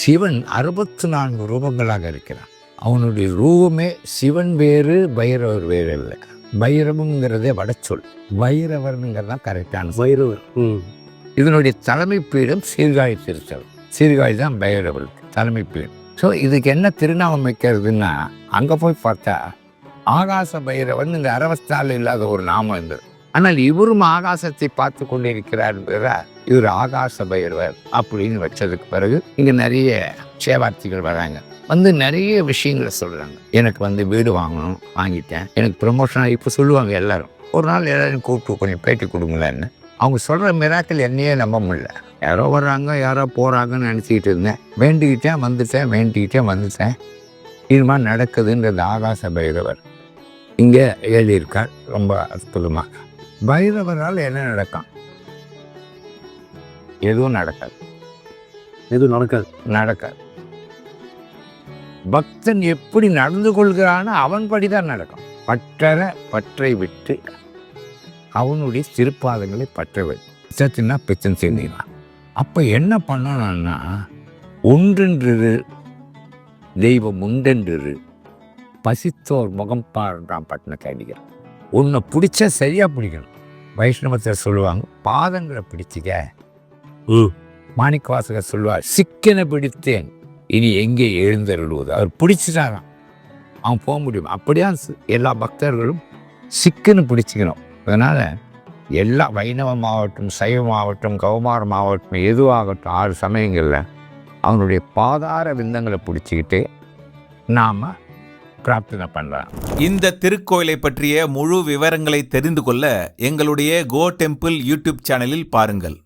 சிவன் 64 ரூபங்களாக இருக்கிறான். அவனுடைய ரூபமே சிவன் வேறு பைரவர் வேறு இல்லை. பைரவங்கிறதே வடச்சொல், பைரவர்ங்கிறது தான் கரெக்டான பைரவர். இதனுடைய தலைமை பீடம் சீர்காழி திருச்சல். சீர்காழி தான் பைரவருக்கு தலைமை பீடம். ஸோ இதுக்கு என்ன திருநாமம் வைக்கிறதுன்னா, அங்கே போய் பார்த்தா ஆகாச பைரவன் இந்த அரவஸ்தால இல்லாத ஒரு நாமம் இருந்தது. ஆனால் இவரும் ஆகாசத்தை பார்த்து கொண்டிருக்கிறார் இவர் ஆகாச பைரவர் அப்படின்னு வச்சதுக்கு பிறகு இங்கே நிறைய சேவார்த்திகள் வராங்க, வந்து நிறைய விஷயங்களை சொல்கிறாங்க. எனக்கு வீடு வாங்கணும், வாங்கிட்டேன், எனக்கு ப்ரொமோஷனாக இப்போ சொல்லுவாங்க எல்லாரும். ஒரு நாள் எல்லாரும் கூப்பிட்டு கொஞ்சம் பேட்டி கொடுங்களேன்னு. அவங்க சொல்கிற மிராக்கள் என்னையே நம்ப முடியல. யாரோ வர்றாங்க யாரோ போகிறாங்கன்னு நினச்சிக்கிட்டு இருந்தேன். வேண்டிக்கிட்டே வந்துட்டேன். இது மாதிரி நடக்குதுன்றது ஆகாச பைரவர் இங்கே எழுதியிருக்கார். ரொம்ப அற்புதமாக. பைரவரால் என்ன நடக்கும்? எதுவும் நடக்காது. பக்தன் எப்படி நடந்து கொள்கிறானோ அவன் படிதான் நடக்கும். பற்றை விட்டு அவனுடைய திருப்பாதங்களை பற்ற வச்சுன்னா பிரச்சனை செஞ்சுக்கலாம். அப்போ என்ன பண்ணணும்னா, ஒன்றென்று தெய்வம் உண்டென்று பசித்தோர் முகம் பாடுறான் பட்டின கேடிகள். உன்னை பிடிச்சா சரியா பிடிக்கணும். வைஷ்ணவத்தில் சொல்லுவாங்க பாதங்களை பிடிச்சிக்க. மாணிக்க வாசகர் சொல்லுவார் சிக்கனை பிடித்தேன் இனி எங்கே எழுந்தருள்வது. அவர் பிடிச்சிட்டாரான் அவன் போக முடியும். அப்படியா எல்லா பக்தர்களும் சிக்கனை பிடிச்சிக்கணும். அதனால் எல்லா வைணவமாகட்டும் சைவமாகட்டும் கௌமாரமாகட்டும் எதுவாகட்டும் 6 சமயங்களில் அவனுடைய பாதார விந்தங்களை பிடிச்சிக்கிட்டு நாம் பிரார்த்தனை பண்ணலாம். இந்த திருக்கோயிலை பற்றிய முழு விவரங்களை தெரிந்து கொள்ள எங்களுடைய கோ டெம்பிள் யூடியூப் சேனலில் பாருங்கள்.